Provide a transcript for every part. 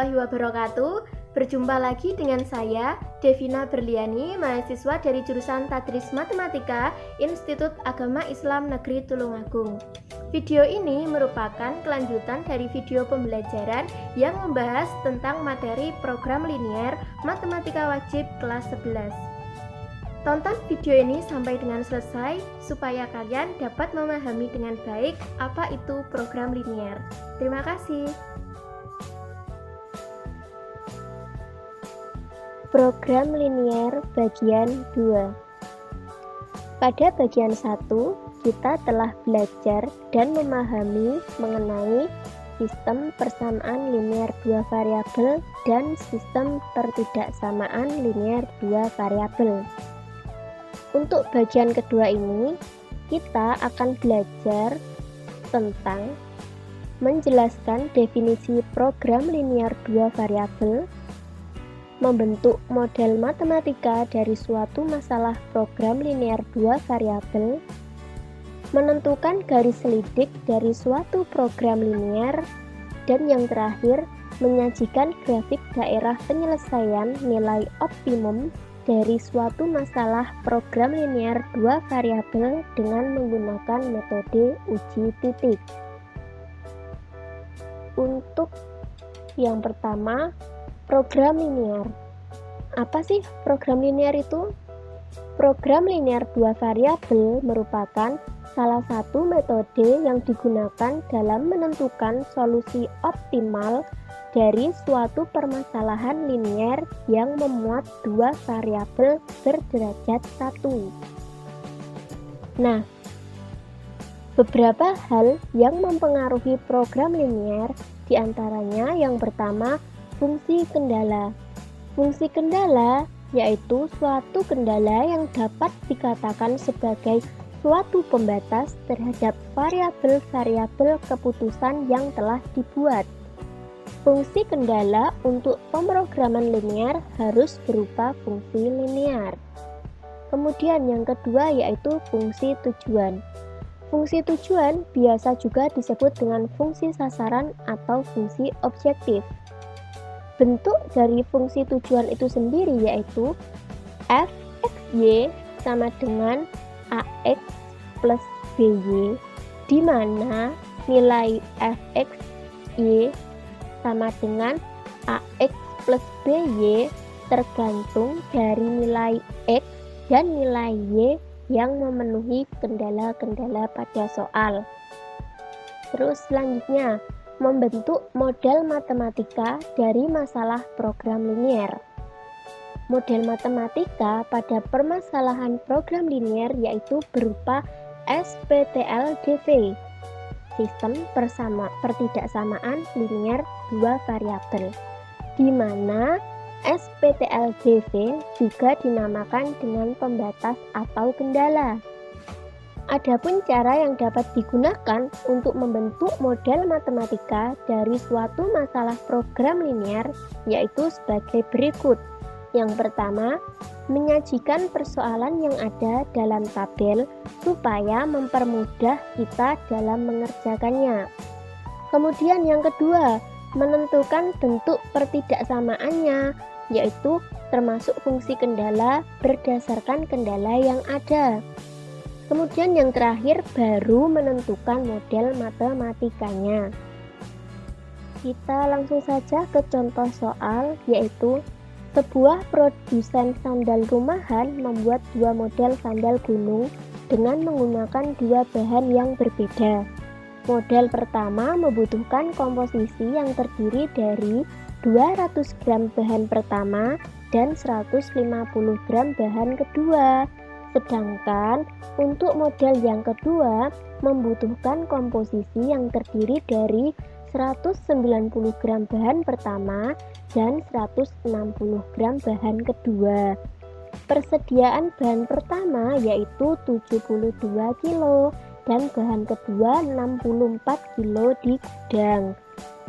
warahmatullahi wabarakatuh. Berjumpa lagi dengan saya, Devina Berliani, mahasiswa dari jurusan Tadris Matematika, Institut Agama Islam Negeri Tulungagung. Video ini merupakan kelanjutan dari video pembelajaran yang membahas tentang materi program linier Matematika Wajib kelas 11. Tonton video ini sampai dengan selesai supaya kalian dapat memahami dengan baik apa itu program linier. Terima kasih. Program linier bagian 2. Pada bagian 1, kita telah belajar dan memahami mengenai sistem persamaan linier 2 variabel dan sistem pertidaksamaan linier 2 variabel. Untuk bagian kedua ini, kita akan belajar tentang menjelaskan definisi program linier 2 variabel, membentuk model matematika dari suatu masalah program linier 2 variabel, menentukan garis selidik dari suatu program linier, dan yang terakhir, menyajikan grafik daerah penyelesaian nilai optimum dari suatu masalah program linier 2 variabel dengan menggunakan metode uji titik. Untuk yang pertama, program linier. Apa sih program linier itu? Program linier 2 variabel merupakan salah satu metode yang digunakan dalam menentukan solusi optimal dari suatu permasalahan linier yang memuat 2 variabel berderajat 1. Nah, beberapa hal yang mempengaruhi program linier diantaranya yang pertama, fungsi kendala. Fungsi kendala yaitu suatu kendala yang dapat dikatakan sebagai suatu pembatas terhadap variabel-variabel keputusan yang telah dibuat. Fungsi kendala untuk pemrograman linier harus berupa fungsi linier. Kemudian yang kedua yaitu fungsi tujuan. Fungsi tujuan biasa juga disebut dengan fungsi sasaran atau fungsi objektif. Bentuk dari fungsi tujuan itu sendiri yaitu f(x,y) sama dengan ax plus by, di mana nilai f(x,y) sama dengan ax plus by tergantung dari nilai x dan nilai y yang memenuhi kendala-kendala pada soal. Terus selanjutnya, membentuk model matematika dari masalah program linier. Model matematika pada permasalahan program linier yaitu berupa SPTLDV, sistem pertidaksamaan linier 2 variabel, di mana SPTLDV juga dinamakan dengan pembatas atau kendala. Adapun cara yang dapat digunakan untuk membentuk model matematika dari suatu masalah program linier yaitu sebagai berikut. Yang pertama, menyajikan persoalan yang ada dalam tabel supaya mempermudah kita dalam mengerjakannya. Kemudian yang kedua, menentukan bentuk pertidaksamaannya, yaitu termasuk fungsi kendala berdasarkan kendala yang ada. Kemudian yang terakhir baru menentukan model matematikanya. Kita langsung saja ke contoh soal, yaitu sebuah produsen sandal rumahan membuat 2 model sandal gunung dengan menggunakan 2 bahan yang berbeda. Model pertama membutuhkan komposisi yang terdiri dari 200 gram bahan pertama dan 150 gram bahan kedua. Sedangkan untuk model yang kedua membutuhkan komposisi yang terdiri dari 190 gram bahan pertama dan 160 gram bahan kedua. Persediaan bahan pertama yaitu 72 kilo dan bahan kedua 64 kilo di gudang.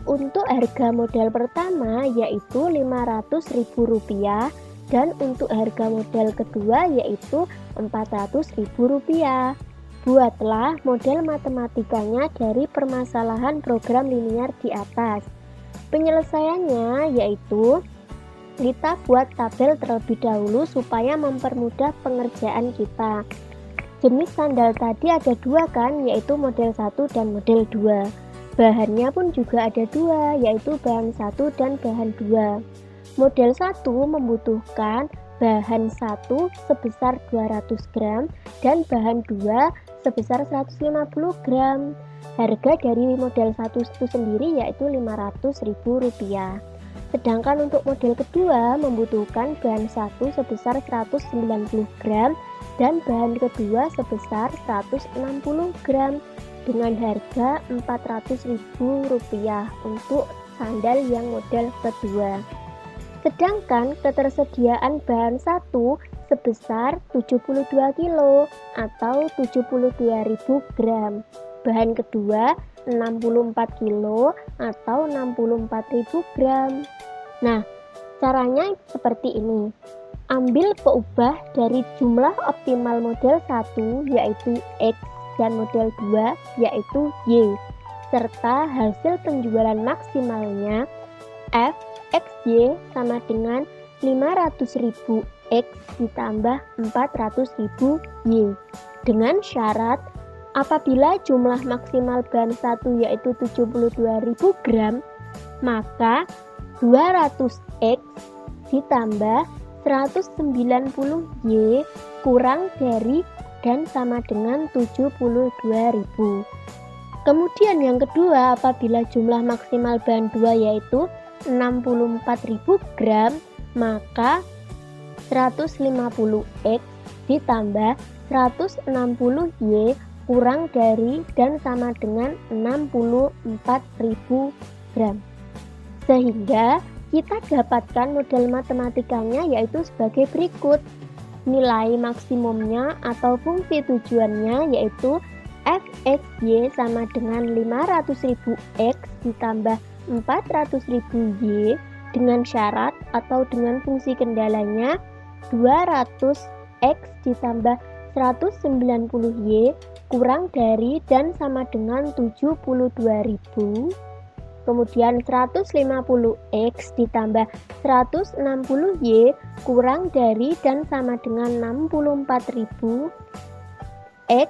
Untuk harga model pertama yaitu Rp500.000 dan untuk harga model kedua yaitu Rp400.000. Buatlah model matematikanya dari permasalahan program linier di atas. Penyelesaiannya yaitu kita buat tabel terlebih dahulu supaya mempermudah pengerjaan kita. Jenis sandal tadi ada dua kan, yaitu model 1 dan model 2. Bahannya pun juga ada dua, yaitu bahan 1 dan bahan 2. Model 1 membutuhkan bahan 1 sebesar 200 gram dan bahan 2 sebesar 150 gram. Harga dari model 1 itu sendiri yaitu Rp500.000. Sedangkan untuk model kedua membutuhkan bahan 1 sebesar 190 gram dan bahan kedua sebesar 160 gram dengan harga Rp400.000 untuk sandal yang model kedua. Sedangkan ketersediaan bahan 1 sebesar 72 kilo atau 72.000 gram. Bahan kedua 64 kilo atau 64.000 gram. Nah, caranya seperti ini. Ambil peubah dari jumlah optimal model 1 yaitu X dan model 2 yaitu Y, serta hasil penjualan maksimalnya F XY sama dengan 500.000 X ditambah 400.000 Y. Dengan syarat apabila jumlah maksimal bahan 1 yaitu 72.000 gram, maka 200 X ditambah 190 Y kurang dari dan sama dengan 72.000. Kemudian yang kedua, apabila jumlah maksimal bahan 2 yaitu 64.000 gram, maka 150 X ditambah 160 Y kurang dari dan sama dengan 64.000 gram. Sehingga kita dapatkan model matematikanya yaitu sebagai berikut. Nilai maksimumnya atau fungsi tujuannya yaitu Fxy sama dengan 500.000 X ditambah 400.000 Y dengan syarat atau dengan fungsi kendalanya 200 X ditambah 190 Y kurang dari dan sama dengan 72.000. Kemudian 150 X ditambah 160 Y kurang dari dan sama dengan 64.000. X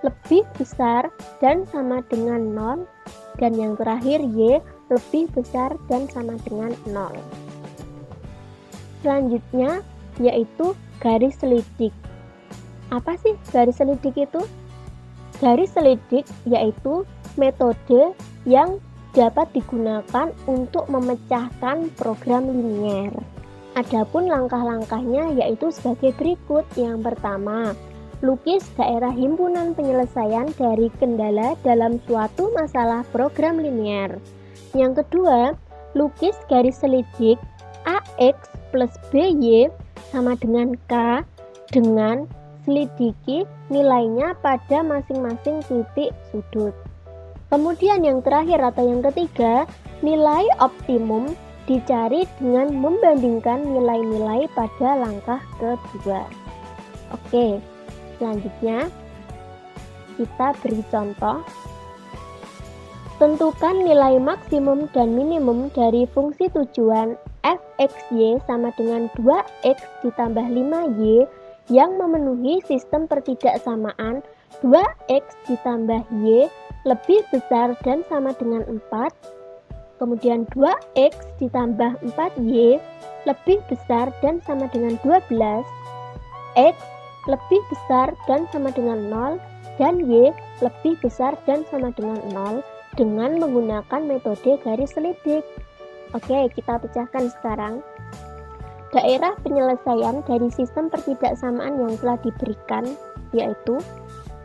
lebih besar dan sama dengan 0. Dan yang terakhir Y lebih besar dan sama dengan 0. Selanjutnya yaitu garis selidik. Apa sih garis selidik itu? Garis selidik yaitu metode yang dapat digunakan untuk memecahkan program linier. Adapun langkah-langkahnya yaitu sebagai berikut. Yang pertama, lukis daerah himpunan penyelesaian dari kendala dalam suatu masalah program linier. Yang kedua, lukis garis selidik AX plus BY sama dengan K dengan selidiki nilainya pada masing-masing titik sudut. Kemudian yang terakhir atau yang ketiga, nilai optimum dicari dengan membandingkan nilai-nilai pada langkah kedua. Oke, selanjutnya kita beri contoh. Tentukan nilai maksimum dan minimum dari fungsi tujuan Fxy sama dengan 2x ditambah 5y yang memenuhi sistem pertidaksamaan 2x ditambah y lebih besar dan sama dengan 4, kemudian 2x ditambah 4y lebih besar dan sama dengan 12, x lebih besar dan sama dengan 0, dan y lebih besar dan sama dengan 0 dengan menggunakan metode garis selidik. Oke, kita pecahkan sekarang. Daerah penyelesaian dari sistem pertidaksamaan yang telah diberikan yaitu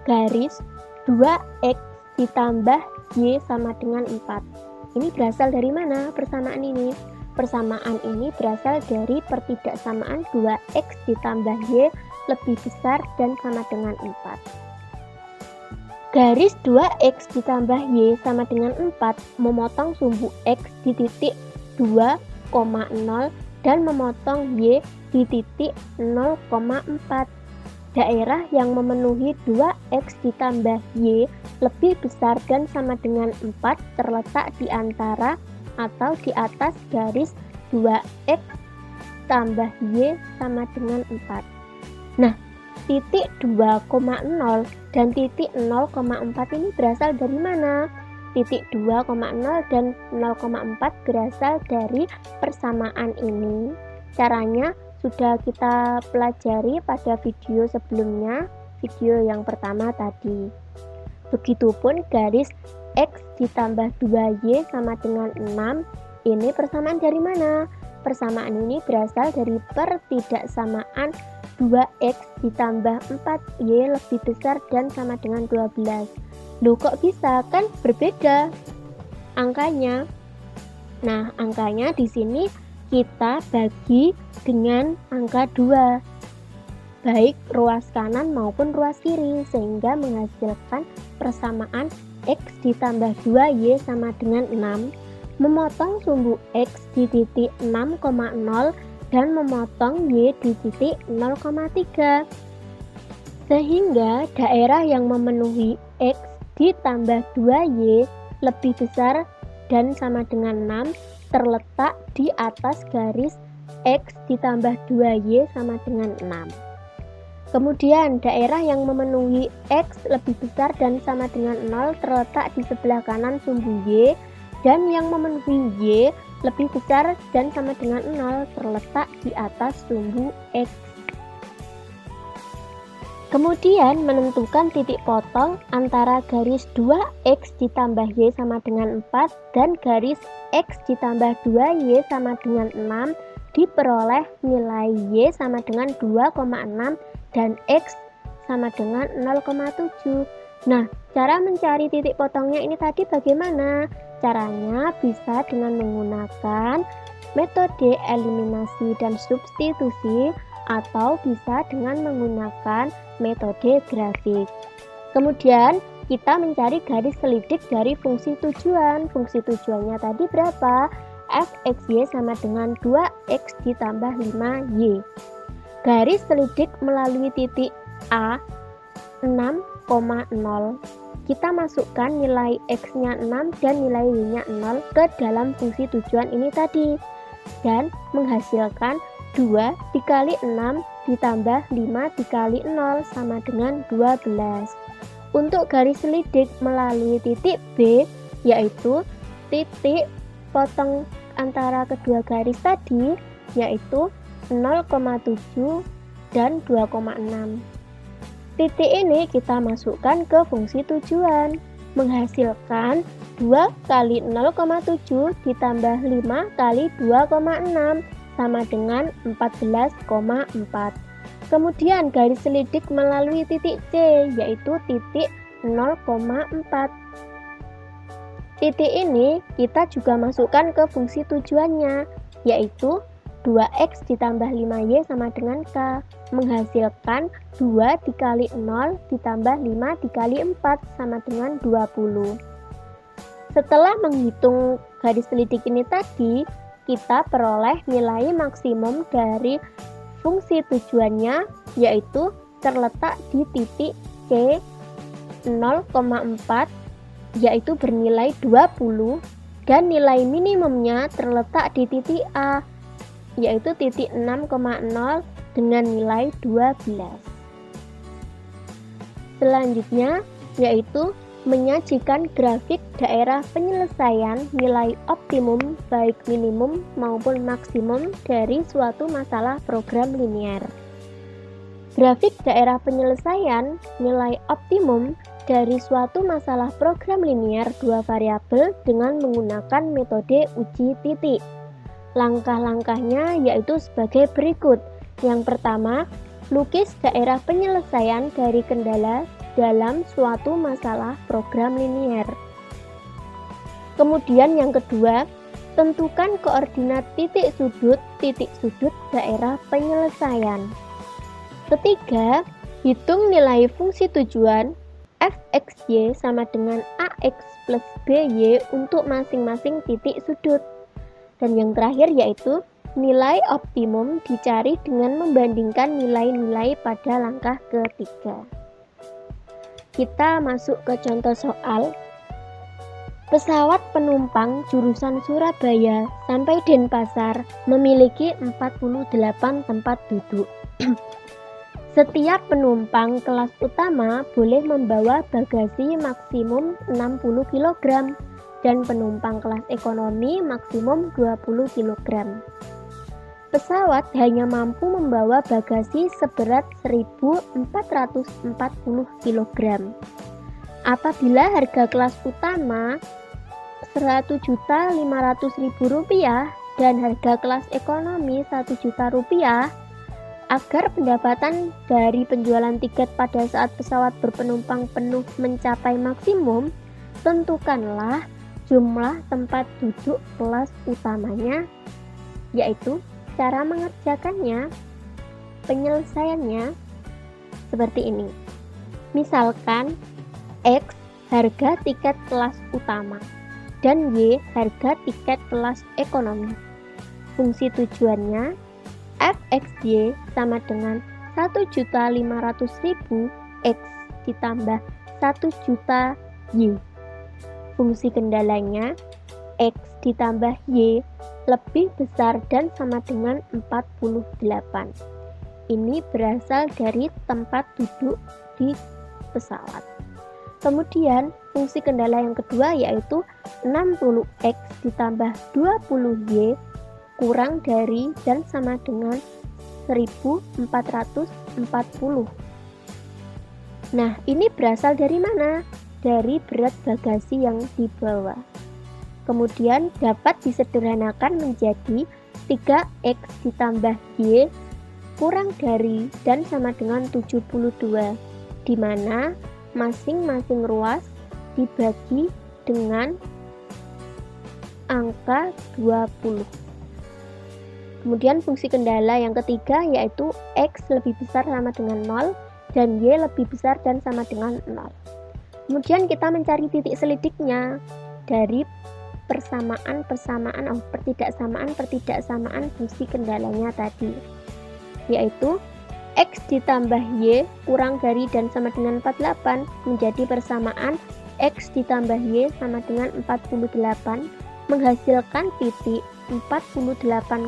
garis 2x ditambah y sama dengan 4. Ini berasal dari mana persamaan ini? Persamaan ini berasal dari pertidaksamaan 2x ditambah y lebih besar dan sama dengan 4. Garis 2x ditambah y sama dengan 4 memotong sumbu x di titik 2,0 dan memotong y di titik 0,4. Daerah yang memenuhi 2x ditambah y lebih besar dan sama dengan 4 terletak di antara atau di atas garis 2x tambah y sama dengan 4. Nah, titik 2,0 dan titik 0,4 ini berasal dari mana? Titik 2,0 dan 0,4 berasal dari persamaan ini. Caranya sudah kita pelajari pada video sebelumnya, video yang pertama tadi. Begitupun garis x ditambah 2y sama dengan 6, ini persamaan dari mana? Persamaan ini berasal dari pertidaksamaan 2x ditambah 4y lebih besar dan sama dengan 12. Loh, kok bisa? Kan berbeda angkanya. Nah, angkanya di sini kita bagi dengan angka 2, baik ruas kanan maupun ruas kiri, sehingga menghasilkan persamaan x ditambah 2y sama dengan 6, memotong sumbu x di titik 6,0 dan memotong y di titik 0,3. Sehingga daerah yang memenuhi x ditambah 2y lebih besar dan sama dengan 6 terletak di atas garis x ditambah 2y sama dengan 6. Kemudian daerah yang memenuhi x lebih besar dan sama dengan 0 terletak di sebelah kanan sumbu y, dan yang memenuhi y lebih besar dan sama dengan 0 terletak di atas sumbu x. Kemudian menentukan titik potong antara garis 2x ditambah y sama dengan 4 dan garis x ditambah 2y sama dengan 6 diperoleh nilai y sama dengan 2,6 dan x sama dengan 0,7. Nah, cara mencari titik potongnya ini tadi bagaimana? Caranya bisa dengan menggunakan metode eliminasi dan substitusi, atau bisa dengan menggunakan metode grafik. Kemudian kita mencari garis selidik dari fungsi tujuan. Fungsi tujuannya tadi berapa? fxy sama dengan 2x ditambah 5y. Garis selidik melalui titik A 6,0. Kita masukkan nilai x-nya 6 dan nilai y-nya 0 ke dalam fungsi tujuan ini tadi, dan menghasilkan 2 dikali 6 ditambah 5 dikali 0 sama dengan 12. Untuk garis selidik melalui titik B, yaitu titik potong antara kedua garis tadi, yaitu 0,7 dan 2,6. Titik ini kita masukkan ke fungsi tujuan, menghasilkan 2 kali 0,7 ditambah 5 kali 2,6 sama dengan 14,4. Kemudian garis selidik melalui titik C, yaitu titik 0,4. Titik ini kita juga masukkan ke fungsi tujuannya, yaitu 2x ditambah 5y sama dengan k, menghasilkan 2 dikali 0 ditambah 5 dikali 4 sama dengan 20. Setelah menghitung garis selidik ini tadi, kita peroleh nilai maksimum dari fungsi tujuannya, yaitu terletak di titik C 0,4, yaitu bernilai 20, dan nilai minimumnya terletak di titik A, yaitu titik 6,0 dengan nilai 12. Selanjutnya yaitu menyajikan grafik daerah penyelesaian nilai optimum baik minimum maupun maksimum dari suatu masalah program linear. Grafik daerah penyelesaian nilai optimum dari suatu masalah program linear dua variabel dengan menggunakan metode uji titik. Langkah-langkahnya yaitu sebagai berikut. Yang pertama, lukis daerah penyelesaian dari kendala dalam suatu masalah program linear. Kemudian yang kedua, tentukan koordinat titik sudut daerah penyelesaian. Ketiga, hitung nilai fungsi tujuan fxy sama dengan ax plus by untuk masing-masing titik sudut. Dan yang terakhir yaitu nilai optimum dicari dengan membandingkan nilai-nilai pada langkah ketiga. Kita masuk ke contoh soal. Pesawat penumpang jurusan Surabaya sampai Denpasar memiliki 48 tempat duduk. Setiap penumpang kelas utama boleh membawa bagasi maksimum 60 kg dan penumpang kelas ekonomi maksimum 20 kg. Pesawat hanya mampu membawa bagasi seberat 1.440 kg. Apabila harga kelas utama Rp100.500.000 dan harga kelas ekonomi Rp1.000.000, agar pendapatan dari penjualan tiket pada saat pesawat berpenumpang penuh mencapai maksimum, tentukanlah jumlah tempat duduk kelas utamanya, yaitu cara mengerjakannya, penyelesaiannya seperti ini. Misalkan X harga tiket kelas utama dan Y harga tiket kelas ekonomi. Fungsi tujuannya Fxy sama dengan 1.500.000 X ditambah 1 juta Y. Fungsi kendalanya X ditambah Y lebih besar dan sama dengan 48. Ini berasal dari tempat duduk di pesawat. Kemudian fungsi kendala yang kedua yaitu 60X ditambah 20Y kurang dari dan sama dengan 1440. Nah, ini berasal dari mana? Dari berat bagasi yang dibawa. Kemudian dapat disederhanakan menjadi 3X ditambah Y kurang dari dan sama dengan 72, di mana masing-masing ruas dibagi dengan angka 20. Kemudian fungsi kendala yang ketiga yaitu X lebih besar sama dengan 0 dan Y lebih besar dan sama dengan 0. Kemudian kita mencari titik selidiknya dari pertidaksamaan fungsi kendalanya tadi, yaitu X ditambah Y kurang dari dan sama dengan 48 menjadi persamaan X ditambah Y sama dengan 48 menghasilkan titik 48,0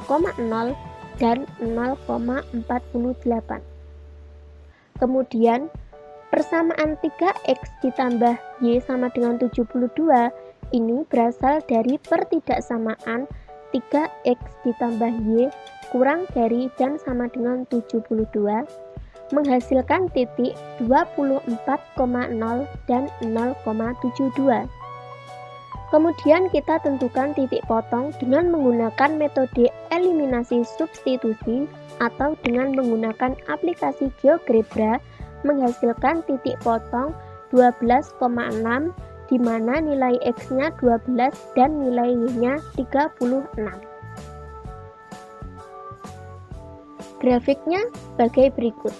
dan 0,48. Kemudian persamaan 3X ditambah Y sama dengan 72 ini berasal dari pertidaksamaan 3X ditambah Y kurang dari dan sama dengan 72 menghasilkan titik 24,0 dan 0,72. Kemudian kita tentukan titik potong dengan menggunakan metode eliminasi substitusi atau dengan menggunakan aplikasi GeoGebra menghasilkan titik potong 12,6 di mana nilai X-nya 12 dan nilai Y-nya 36. Grafiknya sebagai berikut.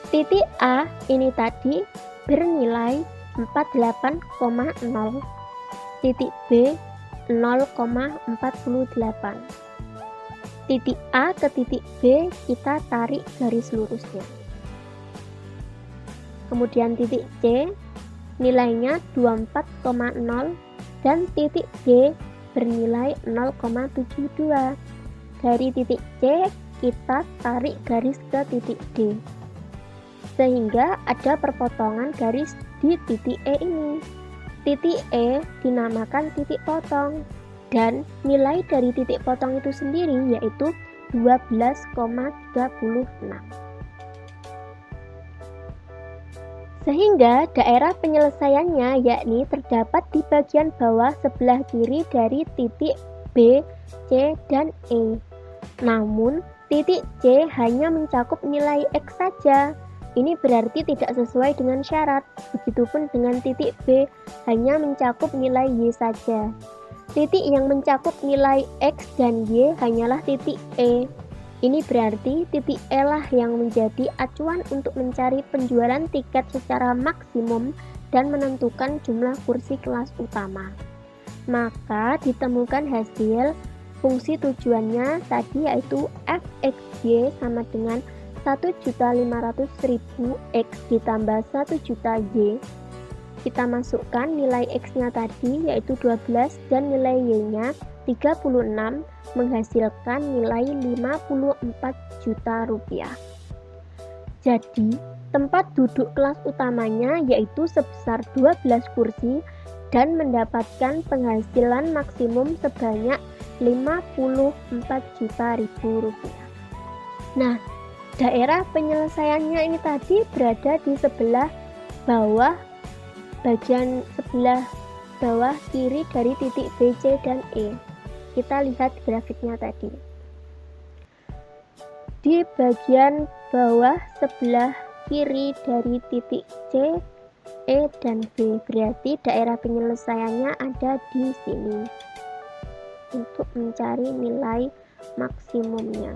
Titik A ini tadi bernilai 48,0, titik B 0,48. Titik A ke titik B kita tarik garis lurusnya. Kemudian titik C nilainya 24,0 dan titik D bernilai 0,72. Dari titik C kita tarik garis ke titik D, sehingga ada perpotongan garis di titik E ini. Titik E dinamakan titik potong dan nilai dari titik potong itu sendiri yaitu 12,36. Sehingga daerah penyelesaiannya yakni terdapat di bagian bawah sebelah kiri dari titik B, C, dan E. Namun, titik C hanya mencakup nilai X saja. Ini berarti tidak sesuai dengan syarat. Begitupun dengan titik B hanya mencakup nilai Y saja. Titik yang mencakup nilai X dan Y hanyalah titik E. Ini berarti titik E lah yang menjadi acuan untuk mencari penjualan tiket secara maksimum dan menentukan jumlah kursi kelas utama. Maka ditemukan hasil fungsi tujuannya tadi yaitu Fxy sama dengan 1.500.000 X ditambah 1 juta Y. kita masukkan nilai X-nya tadi yaitu 12 dan nilai Y-nya 36 menghasilkan nilai 54 juta rupiah. Jadi, tempat duduk kelas utamanya yaitu sebesar 12 kursi dan mendapatkan penghasilan maksimum sebanyak 54 juta rupiah. Nah, daerah penyelesaiannya ini tadi berada di sebelah bawah, bagian sebelah bawah kiri dari titik B, C, dan E. Kita lihat grafiknya tadi. Di bagian bawah sebelah kiri dari titik C, E, dan B, berarti daerah penyelesaiannya ada di sini untuk mencari nilai maksimumnya.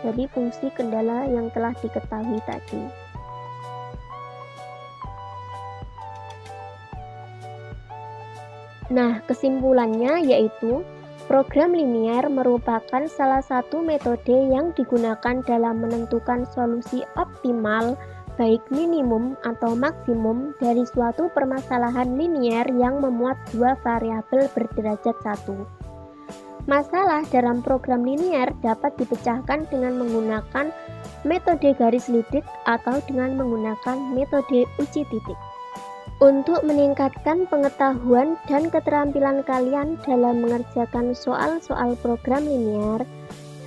Jadi fungsi kendala yang telah diketahui tadi. Nah, kesimpulannya yaitu program linier merupakan salah satu metode yang digunakan dalam menentukan solusi optimal baik minimum atau maksimum dari suatu permasalahan linier yang memuat dua variabel berderajat 1. Masalah dalam program linier dapat dipecahkan dengan menggunakan metode garis lidik atau dengan menggunakan metode uji titik. Untuk meningkatkan pengetahuan dan keterampilan kalian dalam mengerjakan soal-soal program linier,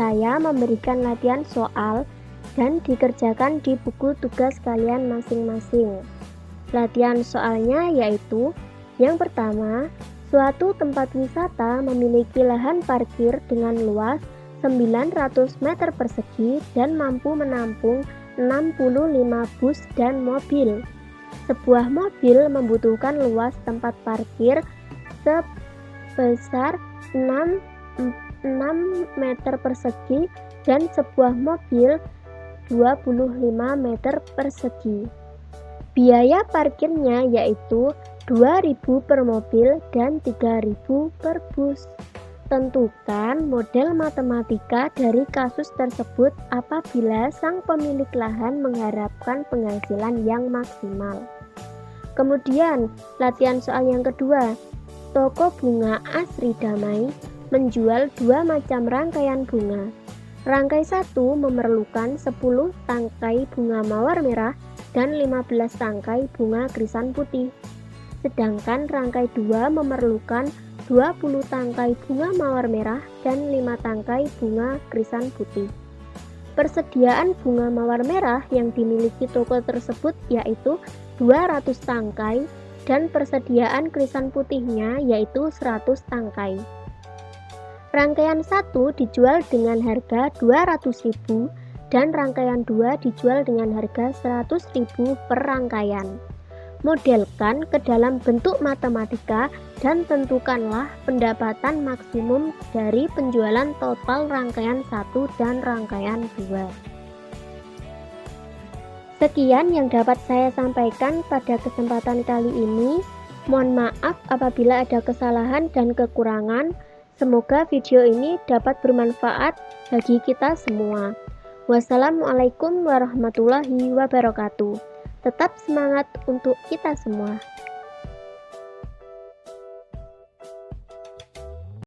saya memberikan latihan soal dan dikerjakan di buku tugas kalian masing-masing. Latihan soalnya yaitu, yang pertama, suatu tempat wisata memiliki lahan parkir dengan luas 900 meter persegi dan mampu menampung 65 bus dan mobil. Sebuah mobil membutuhkan luas tempat parkir sebesar 6 meter persegi dan sebuah mobil 25 meter persegi. Biaya parkirnya yaitu 2.000 per mobil dan 3.000 per bus. Tentukan model matematika dari kasus tersebut apabila sang pemilik lahan mengharapkan penghasilan yang maksimal. Kemudian, latihan soal yang kedua. Toko bunga Asri Damai menjual 2 macam rangkaian bunga. Rangkai 1 memerlukan 10 tangkai bunga mawar merah dan 15 tangkai bunga krisan putih. Sedangkan rangkai 2 memerlukan 20 tangkai bunga mawar merah dan 5 tangkai bunga krisan putih. Persediaan bunga mawar merah yang dimiliki toko tersebut yaitu 200 tangkai dan persediaan krisan putihnya yaitu 100 tangkai. Rangkaian 1 dijual dengan harga 200.000 dan rangkaian 2 dijual dengan harga 100.000 per rangkaian. Modelkan ke dalam bentuk matematika dan tentukanlah pendapatan maksimum dari penjualan total rangkaian 1 dan rangkaian 2. Sekian yang dapat saya sampaikan pada kesempatan kali ini. Mohon maaf apabila ada kesalahan dan kekurangan. Semoga video ini dapat bermanfaat bagi kita semua. Wassalamualaikum warahmatullahi wabarakatuh. Tetap semangat untuk kita semua.